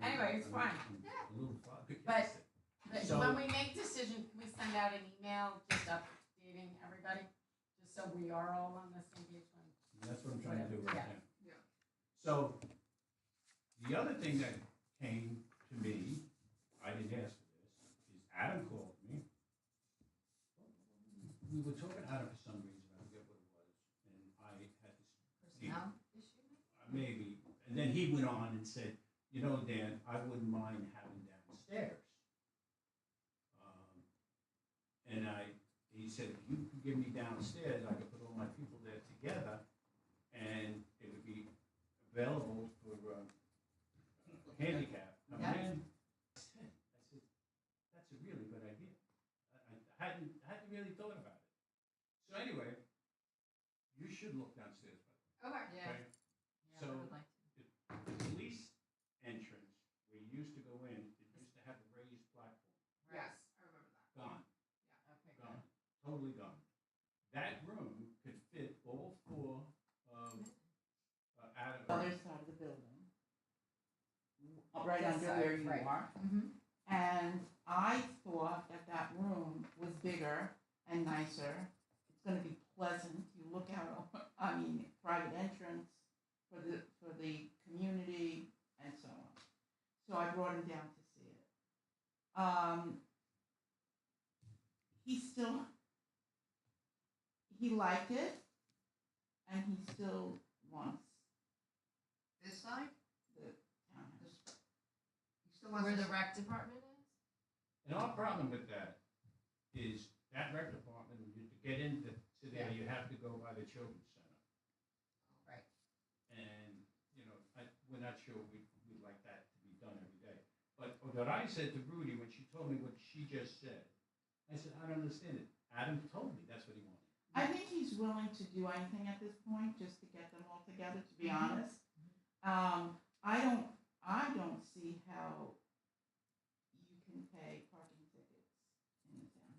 Anyway, it's fine. A little flabbergasted. But So- when we make decisions, can we send out an email just updating everybody? Just so we are all on the same page when. That's what I'm trying to do right Yeah. now. Yeah. So, the other thing that came to me, I didn't ask for this, is Adam called me. We were talking to Adam for some reason, I forget what it was, and I had this, Personnel issue? maybe, and then he went on and said, you know, Dan, I wouldn't mind having downstairs. And he said, if you could give me downstairs, I could put all my people there together, and it would be available for handicap. Yeah. I said, that's a really good idea. I hadn't really thought about it. So anyway, you should look downstairs, Okay. Yeah. okay? Yeah, I So- would like to. The police entrance, where you used to go in, it used to have a raised platform. Yes, I remember that. Gone. Okay, good. Gone, totally gone. That room could fit all four of, Adam. Other side of the building. Right This under side, where you right. are. Mhm. And I thought that that room was bigger and nicer. It's gonna be pleasant. You look out, private entrance for the community and so on. So I brought him down to see it. He liked it, and he still wants This side? the townhouse. This, he still wants Where to- the rec department is? And our problem with that is that rec department, to get into there, you have to go by the children's center. Right. And, we're not sure we'd like that to be done every day. But what I said to Rudy, when she told me what she just said, I said, I don't understand it. Adam told me that's what he wanted. I think he's willing to do anything at this point, just to get them all together, to be Mm-hmm. honest. I don't see how you can pay parking tickets in the town.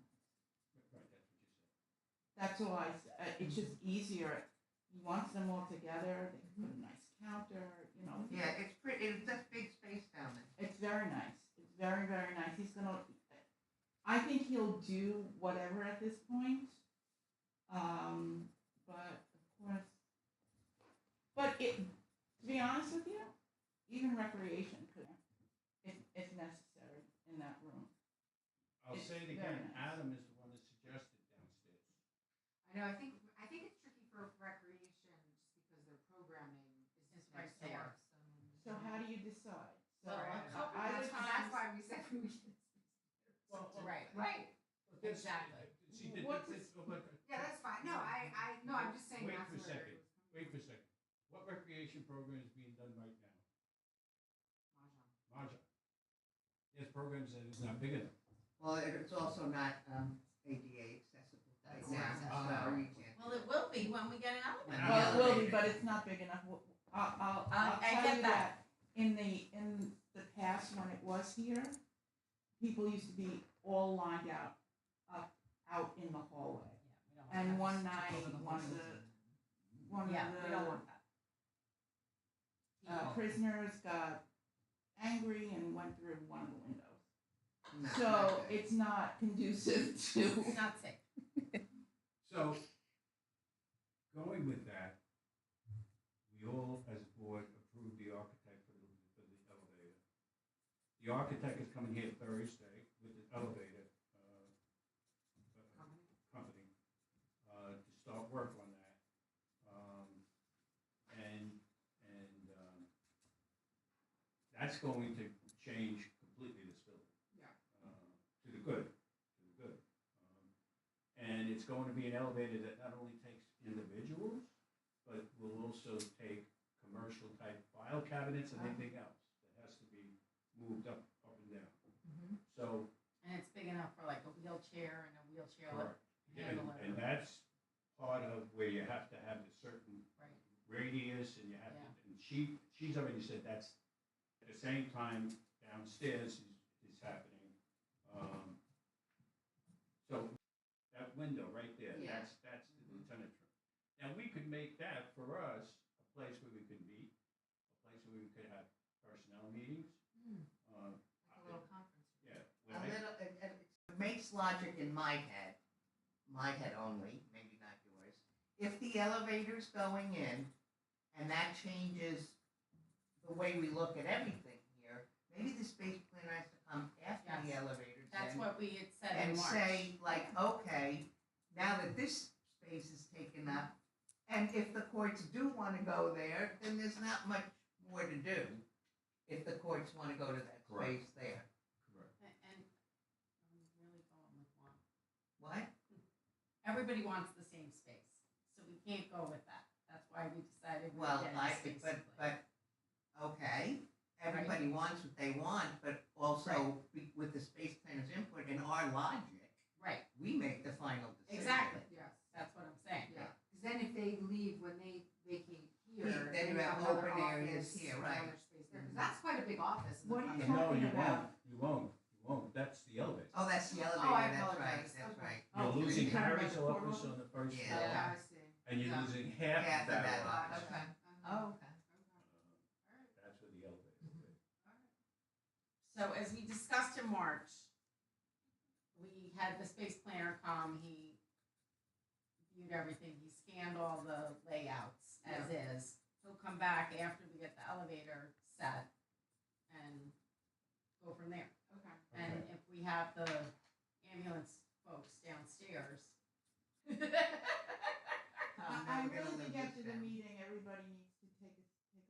Right, that's what you said. That's all I said. It's just easier. He wants them all together. They can put a nice counter, Yeah, it's pretty, that's big space down there. It's very nice. It's very, very nice. I think he'll do whatever at this point. But to be honest with you, even recreation if necessary in that room. I'll It's say it very again, nice. Adam is the one that suggested downstairs. I know, I think it's tricky for recreation just because their programming is It's right next door. there. So how do you decide? So Well, I couple would- times- That's why we said we should. Right. Right. Exactly. See, What's Yeah, that's fine. No, I'm just saying Wait that's for a where second. it was. Wait for a second. What recreation program is being done right now? Mahjong. Mahjong. There's programs that is not big enough. Well, it's also not, ADA accessible right That's now, so you can't. Well, it will be when we get an elevator. Well, it will be, but it's not big enough. I'll I tell get you that. in the past when it was here, people used to be all lined out in the hallway. And one night, one of Yeah, we don't the want that. prisoners got angry and went through one of the windows. No, So not good. it's not conducive to. It's not safe. So, going with that, we all, as a board, approved the architect for the elevator. The architect is coming here Thursday with the elevator, company, to start work on that. That's going to change completely this building. Yeah. it's going to be an elevator that not only takes individuals, but will also take commercial type file cabinets and anything else that has to be moved up and down. So, And it's big enough for like a wheelchair and a wheelchair correct. handler. And that's part of where you have to have a certain Right. radius, and you have Yeah. to, and she's already said that's, at the same time, downstairs is happening. So, that window right there, Yeah. that's the lieutenant's room. Now, we could make that, for us, a place where we could meet, a place where we could have personnel meetings. Like a little conference room. Yeah. when A I- little, it makes logic in my head only, maybe not yours. If the elevator's going in, and that changes the way we look at everything here, maybe the space planner has to come after the Yes. elevator's That's in what we had said in and March. say, like, okay, now that this space is taken up, and if the courts do want to go there, then there's not much more to do if the courts want to go to that Correct. space there. Correct. And I'm really going with one. What? Everybody wants the same space, so we can't go with that. That's why we decided we were Well, getting I, space. but, okay, everybody wants what they want, but also with the space planner's input and our logic, Right, we make the final decision. exactly. Yes. That's what I'm saying. Yeah, because then if they leave, when they vacate here, Then then you you have have another open areas office, here, another right. space there, because that's quite a big office. in the What are front you of it. No, talking you about? won't, that's the elevator. Oh, that's the I elevator, that's right, apologize. that's Okay. right. You're Oh, losing you're talking about Harry's the office courtroom? on the first Yeah. floor, Okay, I see. and you're Yeah. losing half Half of of that that office. Okay. Oh, okay. That's where the elevator is. So as we discussed in March, we had the space planner come, he viewed everything, he scanned all the layouts as is. He'll come back after we get the elevator set and go from there. Okay. And if we have the ambulance folks downstairs. I We're gonna really, to live get this to the down. meeting, everybody needs to take a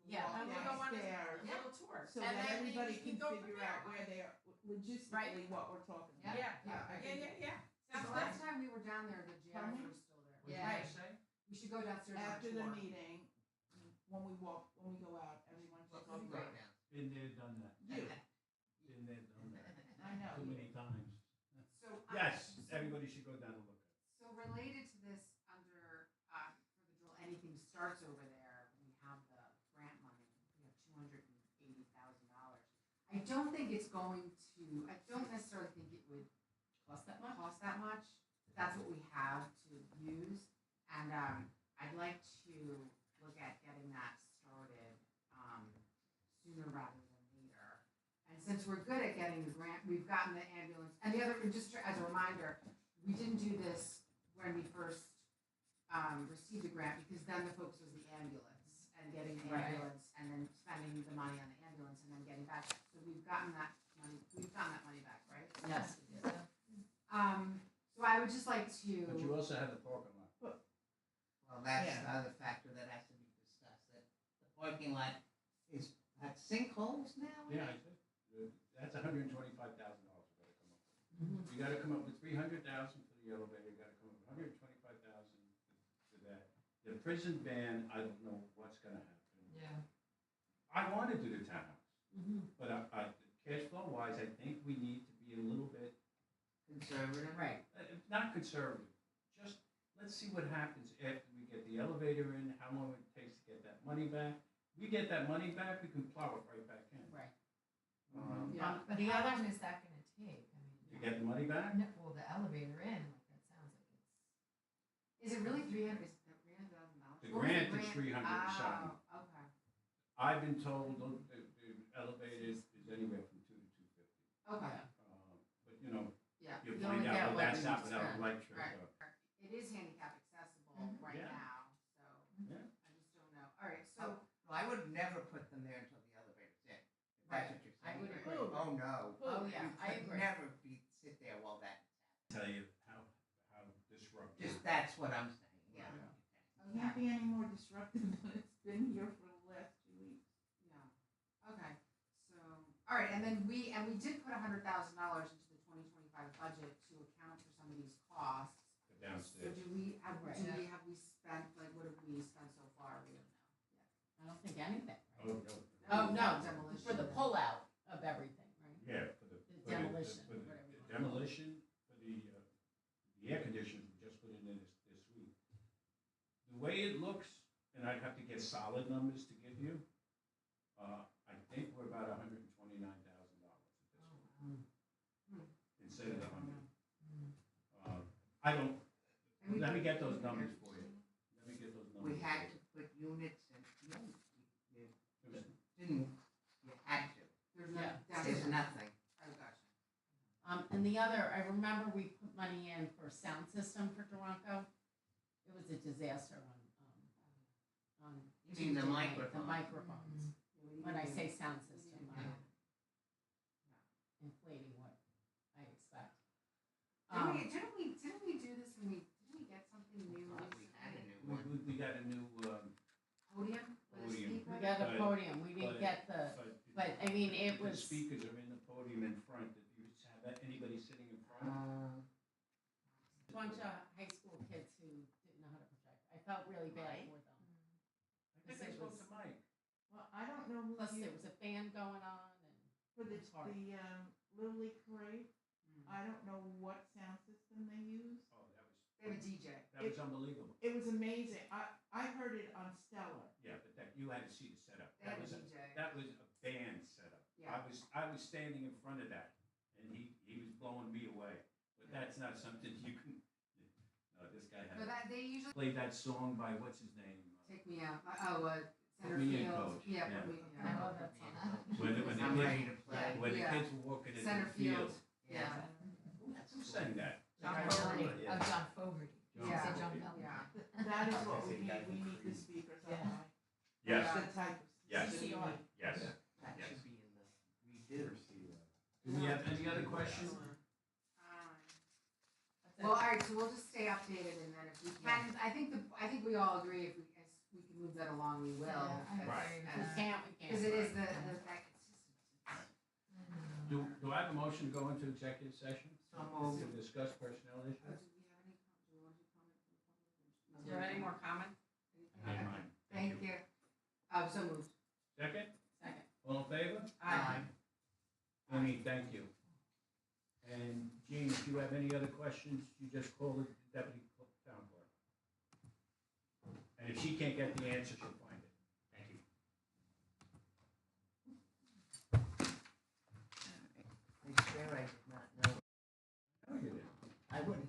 Yeah, walk and we'll go on a downstairs. little tour. So And that then everybody we can go from figure there. out where they are, logistically what we're talking Yeah. about. Yeah. So Sounds last good. time we were down there, the Pardon janitor me? was still there. What did Yeah. you say? We should go downstairs on a After the tour. meeting, when we go out, everyone should go Right through. now. Been there, done that. You, Been there, done that. I know. Too many times. So. Yes, so- everybody should go down and look at it. So related to this, under, for the drill, anything starts over there, we have the grant money, we have $280,000. I don't think it's going to, I don't necessarily think it would Cost that much? cost that much. But that's what we have to use. And, I'd like to look at getting that started, sooner rather than later. And since we're good at getting the grant, we've gotten the ambulance, and the other, just as a reminder, we didn't do this when we first, received the grant, because then the focus was the ambulance, and getting the Right. ambulance, and then spending the money on the ambulance, and then getting back. So we've gotten that money back, right? Yes. So I would just like to. But you also have the parking lot. Well, that's Yeah. the other factor that has to be discussed, that the parking lot is, at sinkholes now? Yeah, I said, that's $125,000 we gotta come up with. You gotta come up with 300,000 for the elevator, you gotta come up with 125,000 for that. The prison van, I don't know what's gonna happen. Yeah. I wanna do the townhouse, but cash flow wise, I think we need to be a little bit, Conservative? Right. not conservative, just, let's see what happens after we get the elevator in, how long it takes to get that money back. We get that money back, we can plow it right back in. Right. Yeah, but The how other- long is that gonna take? I mean. To get the money back? No, well, the elevator in, like, that sounds like it's, is it really 300, is it $300,000? The grant is 300 and something. Oh, okay. I've been told the elevator is anywhere from 2 to 250. Okay, But you know, yeah. you'll You find only out, get well, what that's you not without spend. a lecture, Right. so. It is handicap accessible right Yeah. now, so Yeah. I just don't know. All right, so, Well, I would never put them there until the elevator's in. If that's what you're I saying. would right? agree. Oh, no. Oh, yeah, You I could agree. never sit there while that, Tell you how disruptive. just, that's what I'm saying, yeah. It can't be any more disruptive than it's been here for the last 2 weeks. yeah, okay, so, all right, and then we did put $100,000 into the 2025 budget to account for some of these costs. The So downstairs. do we, have Right. we spent, like, what have we spent so far? We don't know yet. I don't think anything, right? Oh, no. Oh, no, Demolition. for the pullout of everything, right? Yeah, for The demolition, for the whatever you want. demolition, for the air conditioners, we just put in this week. The way it looks, and I'd have to get solid numbers to give you, I think we're about $129,000 at this point, instead of the 100. I don't, And we let me put get those unit numbers air for you. Let me get those numbers. We had for to put units and, no, you you. didn't, you had to. There's Yeah. no, There's nothing. Oh, gotcha. And the other, I remember we put money in for a sound system for Toronto. It was a disaster on You mean the Tuesday night, microphones? The microphones. When I say sound system, I'm inflating what I expect. Didn't we do this when didn't we get something new Thought we had a recently? new one. We got a new, Podium with a Podium. speaker? We got a But- podium, we didn't get the, but I mean, it the was, speakers are in the podium in front. If you have anybody sitting in front, a bunch of high school kids who didn't know how to project. I felt really bad for them. I think I spoke to Mike. Well, I don't know who Plus, you, there was a band going on and. for the, it's hard. Little League Parade, I don't know what sound system they use. Oh, They have a DJ. that was unbelievable. It was amazing. I heard it on Stellar. Yeah, but that, you had to see the setup. They That had a was DJ. that was a band setup. Yeah. I was standing in front of that, and he was blowing me away. But that's not something you can. No, this guy But had they usually played that song by what's his name? take me out. Center Put me in, field. coach. Yeah, Yeah. put me. I love that song. When the I'm ready kids, to play. when the Yeah. kids were walking into Center the field. field. Yeah. Who sang that? John Yeah. Fogerty. Yeah. Oh, John Fogerty. John You said Fogerty. John Pelham. Yeah. That is what we need. We need the speakers on Yeah. high. Yes, The type of. Yes. system we CCR. need. yes. That Yes. should be in the redo. Do we have any other questions? Well, all right, so we'll just stay updated, and then if we can, I think we all agree if we can move that along, we will. Yeah, I Right. agree with We that. can't. Because it is the fact, Do I have a motion to go into executive session? So moved. To discuss personnel issues? do we have any, do you want to comment from the public? Is there any more comments? I have mine. Thank you. So moved. Second? Second. All in favor? Aye. Amy, thank you. And Jean, if you have any other questions, you just call the deputy town clerk. And if she can't get the answer, she'll find it. Thank you. I swear I did not know. No, you didn't. I wouldn't